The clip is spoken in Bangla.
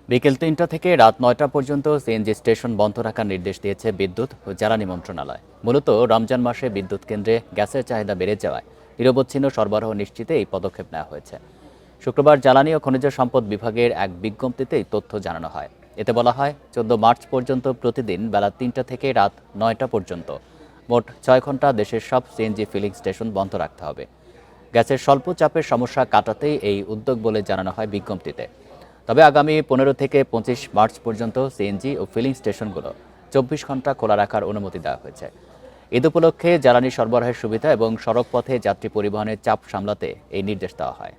বিকেল ৩টা থেকে রাত ৯টা পর্যন্ত সিএনজি স্টেশন বন্ধ রাখার নির্দেশ দিয়েছে বিদ্যুৎ ও জ্বালানি মন্ত্রণালয়। মূলত রমজান মাসে বিদ্যুৎ কেন্দ্রে গ্যাসের চাহিদা বেড়ে যাওয়ায় নিরবচ্ছিন্ন সরবরাহ নিশ্চিতে এই পদক্ষেপ নেওয়া হয়েছে। শুক্রবার জ্বালানি ও খনিজ সম্পদ বিভাগের এক বিজ্ঞপ্তিতে এই তথ্য জানানো হয়। এতে বলা হয়, ১৪ মার্চ পর্যন্ত প্রতিদিন বেলা ৩টা থেকে রাত ৯টা পর্যন্ত মোট ৬ ঘন্টা দেশের সব সিএনজি ফিলিং স্টেশন বন্ধ রাখতে হবে। গ্যাসের স্বল্প চাপের সমস্যা কাটাতেই এই উদ্যোগ বলে জানানো হয় বিজ্ঞপ্তিতে। তবে আগামী ১৫ থেকে ২৫ মার্চ পর্যন্ত সিএনজি ও ফিলিং স্টেশনগুলো ২৪ ঘন্টা খোলা রাখার অনুমতি দেওয়া হয়েছে। ঈদ উপলক্ষে জ্বালানি সরবরাহের সুবিধা এবং সড়কপথে যাত্রী পরিবহনের চাপ সামলাতে এই নির্দেশ দেওয়া হয়।